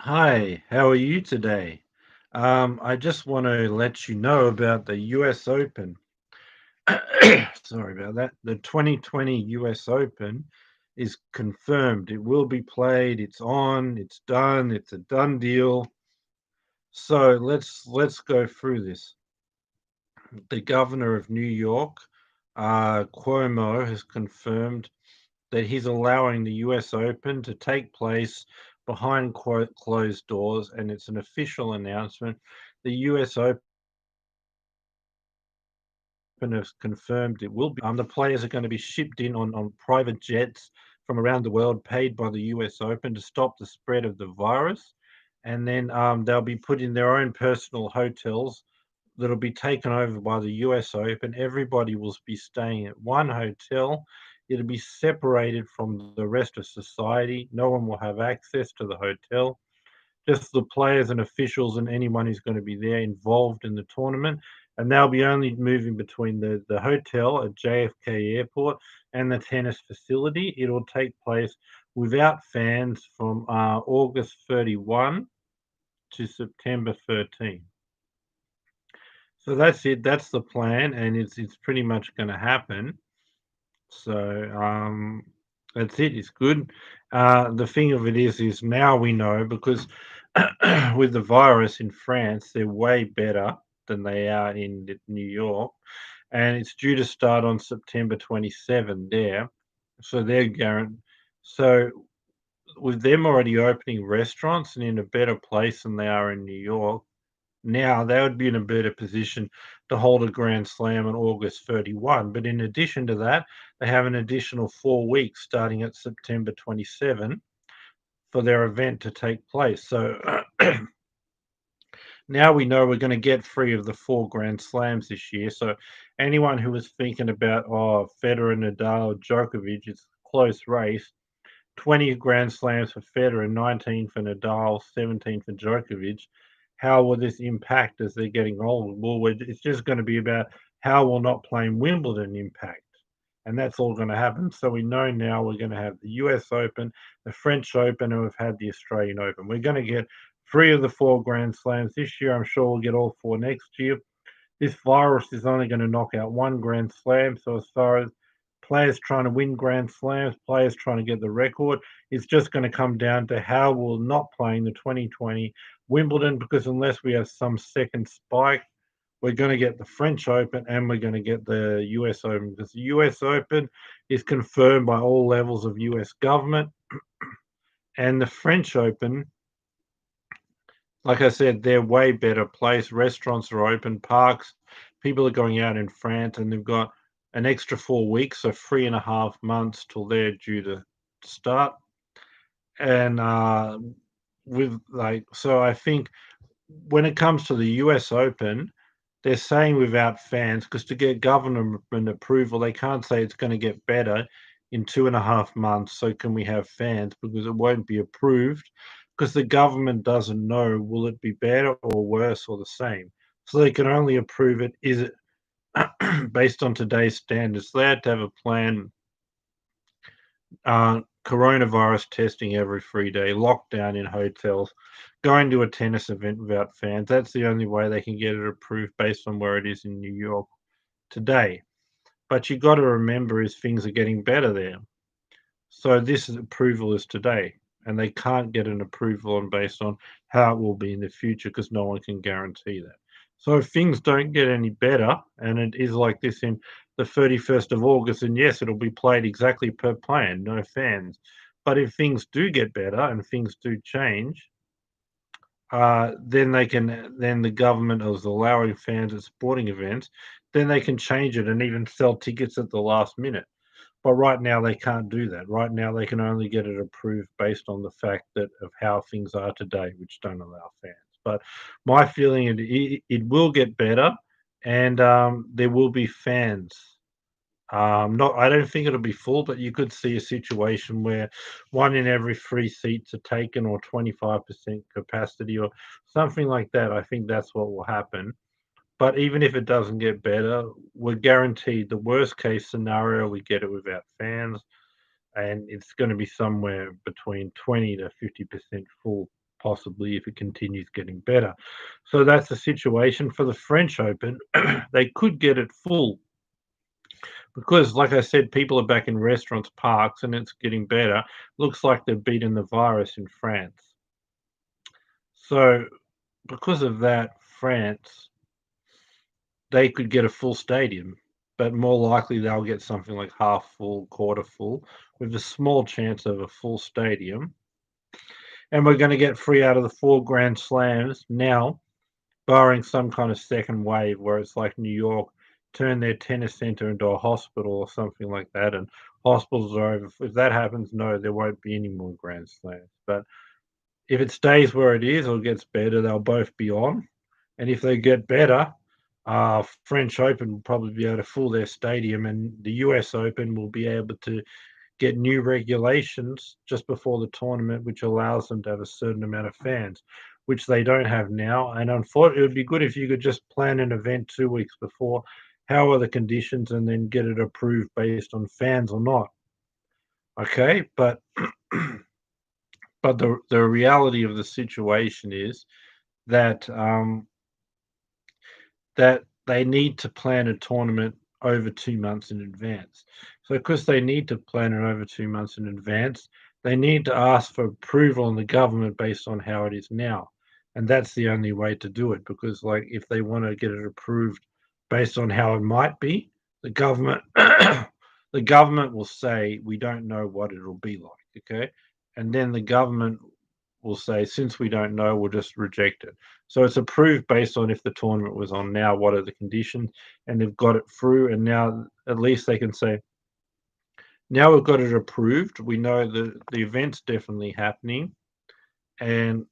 Hi, how are you today? I just want to let you know about the US Open. Sorry about that. The 2020 US Open is confirmed. It will be played. It's on. It's done. It's a done deal. So let's go through this. The governor of New York, Cuomo, has confirmed that he's allowing the US Open to take place behind closed doors, and it's an official announcement. The US Open has confirmed it will be. The players are going to be shipped in on private jets from around the world, paid by the US Open to stop the spread of the virus, and then they'll be put in their own personal hotels that'll be taken over by the US Open. Everybody will be staying at one hotel. It'll be separated from the rest of society. No one will have access to the hotel. Just the players and officials and anyone who's going to be there involved in the tournament. And they'll be only moving between the hotel at JFK Airport and the tennis facility. It'll take place without fans from August 31 to September 13. So that's it. That's the plan, and it's pretty much going to happen. So that's it. It's good. The thing of it is now we know because with the virus in France, they're way better than they are in New York, and it's due to start on September 27 there. So they're guaranteed. So with them already opening restaurants and in a better place than they are in New York, now they would be in a better position to hold a Grand Slam on August 31. But in addition to that, they have an additional 4 weeks starting at September 27 for their event to take place. So now we know we're going to get three of the four Grand Slams this year. So anyone who was thinking about, oh, Federer, Nadal, Djokovic, it's a close race. 20 Grand Slams for Federer, 19 for Nadal, 17 for Djokovic. How will this impact as they're getting older? Well, it's just going to be about how will not playing Wimbledon impact. And that's all going to happen. So we know now we're going to have the US Open, the French Open, and we've had the Australian Open. We're going to get three of the four Grand Slams this year. I'm sure we'll get all four next year. This virus is only going to knock out one Grand Slam. So as far as players trying to win Grand Slams, players trying to get the record, it's just going to come down to how we'll not playing the 2020 Wimbledon, because unless we have some second spike, we're going to get the French Open and we're going to get the US Open, because the US Open is confirmed by all levels of US government, and the French Open, like I said, they're way better place. Restaurants are open, parks, people are going out in France, and they've got an extra 4 weeks, so 3.5 months till they're due to start. And with like, so I think when it comes to the US Open, they're saying without fans, because to get government approval, they can't say it's going to get better in 2.5 months. So can we have fans? Because it won't be approved, because the government doesn't know will it be better or worse or the same. So they can only approve it is it based on today's standards. They had to have a plan. Coronavirus testing every 3 day, lockdown in hotels, going to a tennis event without fans. That's the only way they can get it approved based on where it is in New York today. But you got to remember is things are getting better there. So this approval is today, and they can't get an approval on based on how it will be in the future because no one can guarantee that. So if things don't get any better, and it is like this in the 31st of August, and yes, it'll be played exactly per plan, no fans. But if things do get better and things do change, then the government is allowing fans at sporting events, then they can change it and even sell tickets at the last minute. But right now they can't do that. Right now they can only get it approved based on the fact that of how things are today, which don't allow fans. But my feeling it will get better, and there will be fans. Not, I don't think it'll be full, but you could see a situation where one in every three seats are taken, or 25% capacity, or something like that. I think that's what will happen. But even if it doesn't get better, we're guaranteed the worst case scenario, we get it without fans, and it's going to be somewhere between 20 to 50% full. possibly if it continues getting better. So that's the situation for the French Open. They could get it full because, like I said, people are back in restaurants, parks, and it's getting better. Looks like they're beating the virus in France. So because of that, France, they could get a full stadium, but more likely they'll get something like half full, quarter full, with a small chance of a full stadium. And we're going to get 3 out of the 4 Grand Slams now, barring some kind of second wave where it's like New York turn their tennis center into a hospital or something like that, and hospitals are over. If that happens, no, there won't be any more Grand Slams. But if it stays where it is or gets better, they'll both be on. And if they get better, French Open will probably be able to fill their stadium, and the US Open will be able to get new regulations just before the tournament, which allows them to have a certain amount of fans, which they don't have now. And unfortunately, it would be good if you could just plan an event 2 weeks before. How are the conditions, and then get it approved based on fans or not? Okay, but the reality of the situation is that that they need to plan a tournament over 2 months in advance. So, because they need to plan it over 2 months in advance, they need to ask for approval on the government based on how it is now, and that's the only way to do it, because, like, if they wanna get it approved based on how it might be, the government the government will say, "We don't know what it'll be like," okay? And then the government will say, "Since we don't know, we'll just reject it." So it's approved based on if the tournament was on now, what are the conditions, and they've got it through, and now at least they can say, now we've got it approved. We know the event's definitely happening, and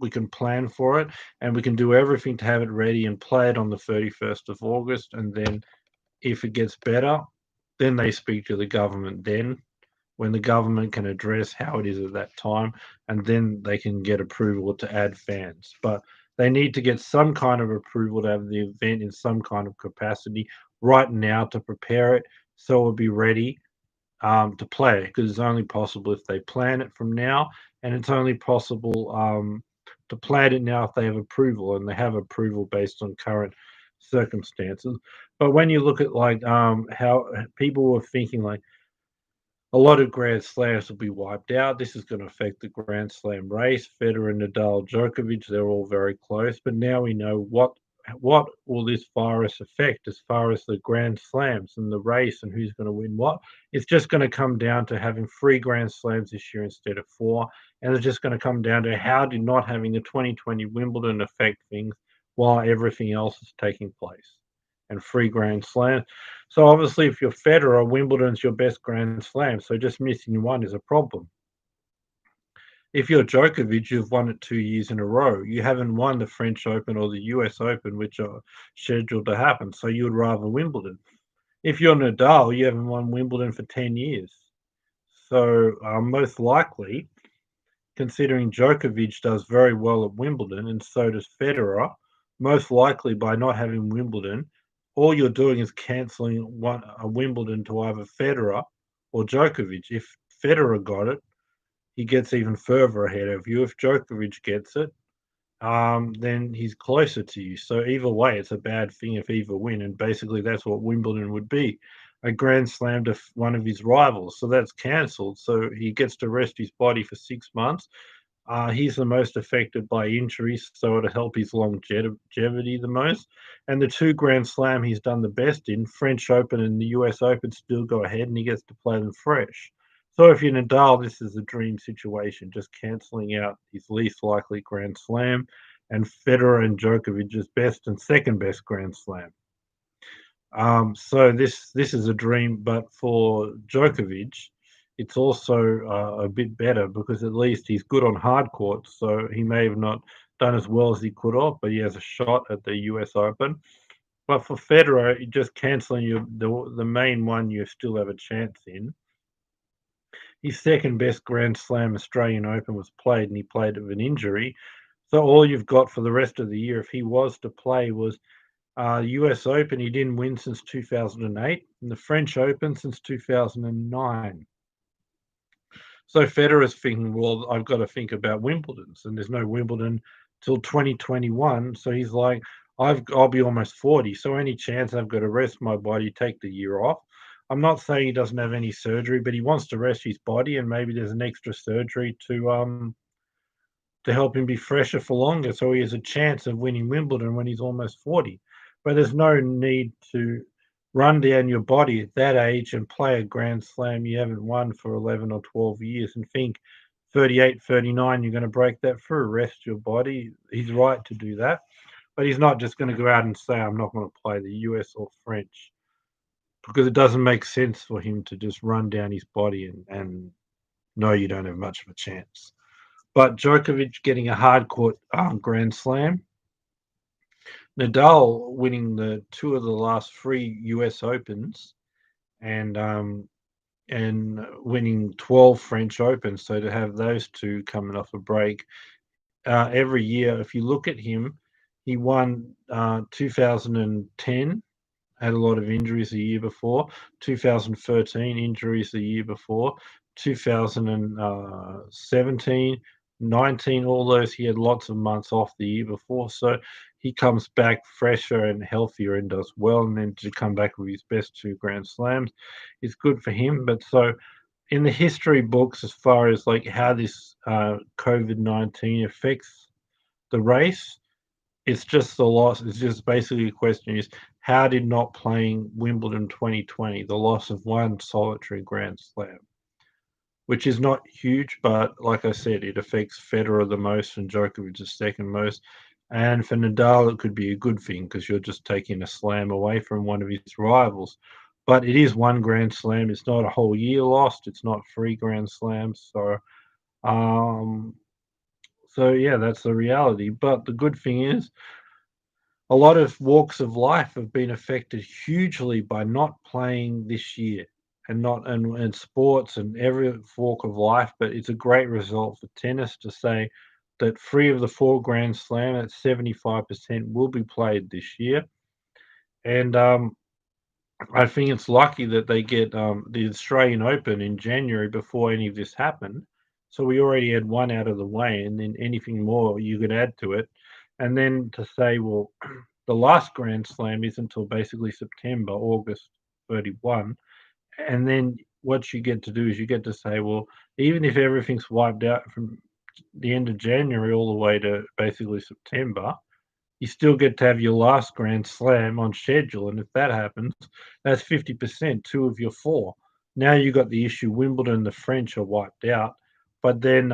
we can plan for it, and we can do everything to have it ready and play it on the 31st of August. And then if it gets better, then they speak to the government then, when the government can address how it is at that time, and then they can get approval to add fans. But they need to get some kind of approval to have the event in some kind of capacity right now to prepare it so it'll be ready to play, because it's only possible if they plan it from now, and it's only possible to plan it now if they have approval, and they have approval based on current circumstances. But when you look at like how people were thinking like a lot of Grand Slams will be wiped out. This is going to affect the Grand Slam race. Federer, Nadal, Djokovic, they're all very close. But now we know what will this virus affect as far as the Grand Slams and the race and who's going to win what. It's just going to come down to having 3 Grand Slams this year instead of 4. And it's just going to come down to how did not having the 2020 Wimbledon affect things while everything else is taking place. And 3 Grand Slams. So obviously, if you're Federer, Wimbledon's your best Grand Slam, so just missing one is a problem. If you're Djokovic, you've won it 2 years in a row. You haven't won the French Open or the US Open, which are scheduled to happen, so you would rather Wimbledon. If you're Nadal, you haven't won Wimbledon for 10 years. So, most likely, considering Djokovic does very well at Wimbledon and so does Federer, most likely by not having Wimbledon, all you're doing is cancelling a Wimbledon to either Federer or Djokovic. If Federer got it, he gets even further ahead of you. If Djokovic gets it, then he's closer to you. So either way, it's a bad thing if either win, and basically that's what Wimbledon would be, a Grand Slam to one of his rivals. So that's cancelled. So he gets to rest his body for 6 months. He's the most affected by injuries, so it'll help his longevity the most. And the 2 Grand Slam he's done the best in, French Open and the US Open, still go ahead, and he gets to play them fresh. So if you're Nadal, this is a dream situation, just cancelling out his least likely Grand Slam, and Federer and Djokovic's best and second best Grand Slam. So this is a dream, but for Djokovic, it's also a bit better because at least he's good on hard courts. So he may have not done as well as he could have, but he has a shot at the US Open. But for Federer, just cancelling the main one you still have a chance in. His second best Grand Slam Australian Open was played, and he played with an injury. So all you've got for the rest of the year, if he was to play, was US Open. He didn't win since 2008, and the French Open since 2009. So Federer's thinking, well, I've got to think about Wimbledon's, and there's no Wimbledon till 2021. So he's like, I'll be almost 40. So any chance I've got to rest my body, take the year off. I'm not saying he doesn't have any surgery, but he wants to rest his body, and maybe there's an extra surgery to help him be fresher for longer, so he has a chance of winning Wimbledon when he's almost 40. But there's no need to run down your body at that age and play a Grand Slam you haven't won for 11 or 12 years and think 38, 39, you're going to break that through. Rest your body. He's right to do that. But he's not just going to go out and say, I'm not going to play the US or French, because it doesn't make sense for him to just run down his body and know you don't have much of a chance. But Djokovic getting a hard court Grand Slam. Nadal winning the two of the last three US Opens and winning 12 French Opens. So to have those two coming off a break every year, if you look at him, he won 2010, had a lot of injuries the year before, 2013 injuries the year before, 2017, 19, all those he had lots of months off the year before. So he comes back fresher and healthier and does well. And then to come back with his best two Grand Slams is good for him. But so in the history books, as far as like how this COVID-19 affects the race, it's just the loss. It's just basically a question is how did not playing Wimbledon 2020, the loss of one solitary Grand Slam, which is not huge, but like I said, it affects Federer the most and Djokovic the second most. And for Nadal, it could be a good thing because you're just taking a slam away from one of his rivals. But it is one Grand Slam. It's not a whole year lost. It's not three Grand Slams. Um, so yeah, that's the reality. But the good thing is, a lot of walks of life have been affected hugely by not playing this year and not and sports and every walk of life. But it's a great result for tennis to say that three of the four Grand Slam at 75% will be played this year. And I think it's lucky that they get the Australian Open in January before any of this happened. So we already had one out of the way, and then anything more you could add to it. And then to say, well, the last Grand Slam is until basically September, August 31. And then what you get to do is you get to say, well, even if everything's wiped out from the end of January all the way to basically September, you still get to have your last Grand Slam on schedule. And if that happens, that's 50%, two of your four. Now you got the issue Wimbledon, the French are wiped out. But then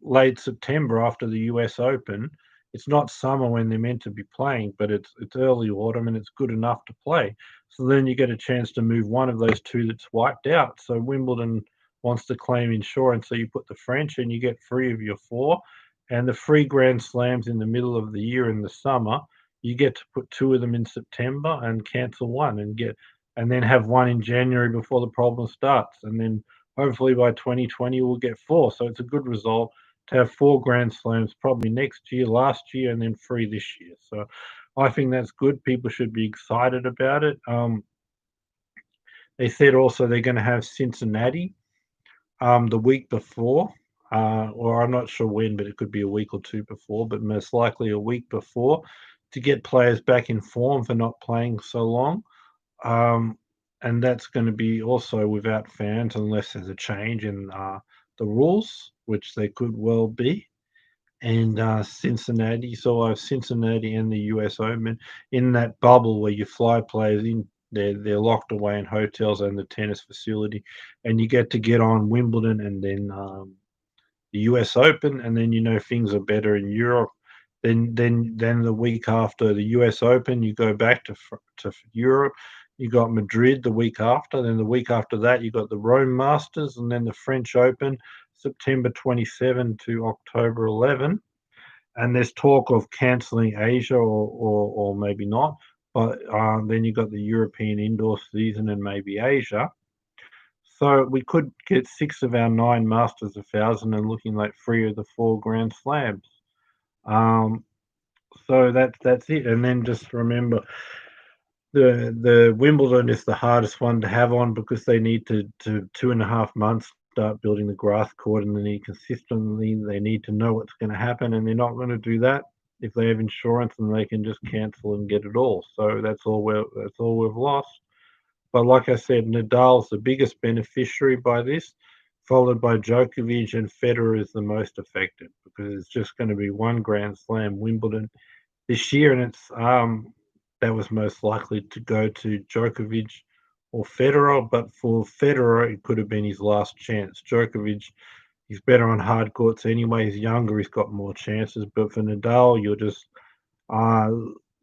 late September after the US Open, it's not summer when they're meant to be playing, but it's early autumn and it's good enough to play. So then you get a chance to move one of those two that's wiped out. So Wimbledon wants to claim insurance, so you put the French and you get three of your four. And the three Grand Slams in the middle of the year in the summer, you get to put two of them in September and cancel one and then have one in January before the problem starts. And then hopefully by 2020 we'll get four. So it's a good result to have four Grand Slams probably next year, last year, and then three this year. So I think that's good. People should be excited about it. They said also they're going to have Cincinnati the week before, or I'm not sure when, but it could be a week or two before, but most likely a week before to get players back in form for not playing so long. And that's going to be also without fans unless there's a change in the rules, which there could well be. And Cincinnati, so I have Cincinnati and the US Open in that bubble where you fly players in. They're locked away in hotels and the tennis facility, and you get on Wimbledon and then the US Open, and then things are better in Europe. Then the week after the US Open, you go back to Europe. You got Madrid the week after. Then the week after that, you got the Rome Masters, and then the French Open, September 27 to October 11. And there's talk of cancelling Asia or maybe not. But then you got the European indoor season and maybe Asia. So we could get 6 of our 9 Masters 1,000 and looking like 3 of the 4 Grand Slams. So that's it. And then just remember, the Wimbledon is the hardest one to have on because they need to 2.5 months start building the grass court and they need consistently. They need to know what's going to happen, and they're not going to do that. If they have insurance, then they can just cancel and get it all. So that's all we've lost. But like I said, Nadal's the biggest beneficiary by this, followed by Djokovic, and Federer is the most affected because it's just going to be one Grand Slam, Wimbledon this year, and it's that was most likely to go to Djokovic or Federer. But for Federer, it could have been his last chance. Djokovic, he's better on hard courts anyway. He's younger. He's got more chances. But for Nadal, you're just uh,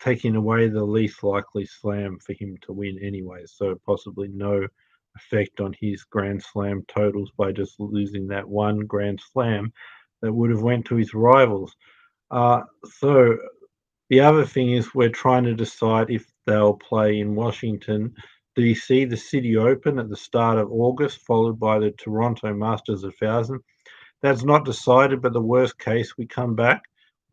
taking away the least likely slam for him to win anyway. So possibly no effect on his Grand Slam totals by just losing that one Grand Slam that would have went to his rivals. So the other thing is we're trying to decide if they'll play in Washington, DC, the City Open at the start of August, followed by the Toronto Masters 1000. That's not decided, but the worst case, we come back,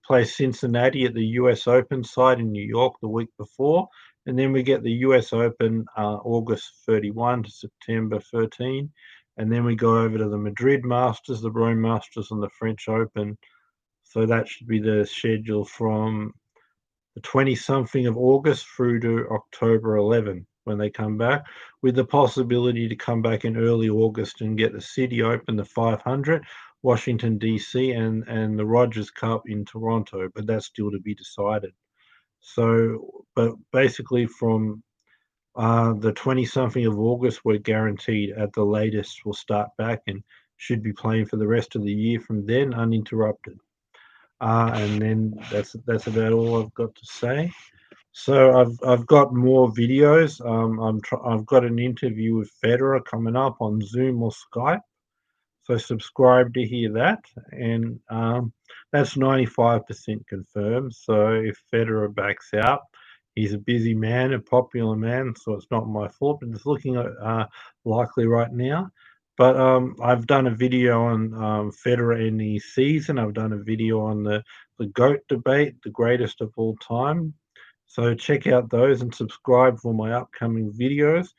play Cincinnati at the US Open side in New York the week before, and then we get the US Open August 31 to September 13, and then we go over to the Madrid Masters, the Rome Masters, and the French Open. So that should be the schedule from the 20-something of August through to October 11 when they come back, with the possibility to come back in early August and get the City Open, the 500, Washington, D.C., and the Rogers Cup in Toronto, but that's still to be decided. So, but basically from the 20-something of August, we're guaranteed at the latest we'll start back and should be playing for the rest of the year from then uninterrupted. And then that's about all I've got to say. So I've got more videos. I've got an interview with Federer coming up on Zoom or Skype. So subscribe to hear that, and that's 95% confirmed. So if Federer backs out, he's a busy man, a popular man, so it's not my fault. But it's looking likely right now. But I've done a video on Federer in the season. I've done a video on the GOAT debate, the greatest of all time. So check out those and subscribe for my upcoming videos.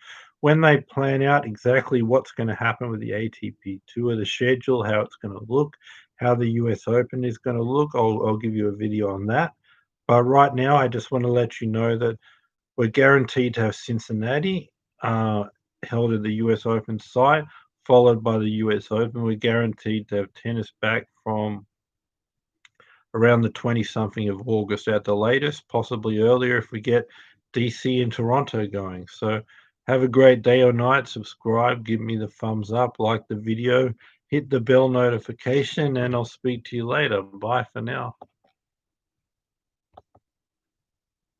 When they plan out exactly what's going to happen with the ATP Tour, the schedule, how it's going to look, how the US Open is going to look, I'll give you a video on that. But right now, I just want to let you know that we're guaranteed to have Cincinnati held at the US Open site, followed by the US Open. We're guaranteed to have tennis back from around the 20-something of August at the latest, possibly earlier if we get DC and Toronto going. So have a great day or night. Subscribe, give me the thumbs up, like the video, hit the bell notification, and I'll speak to you later. Bye for now.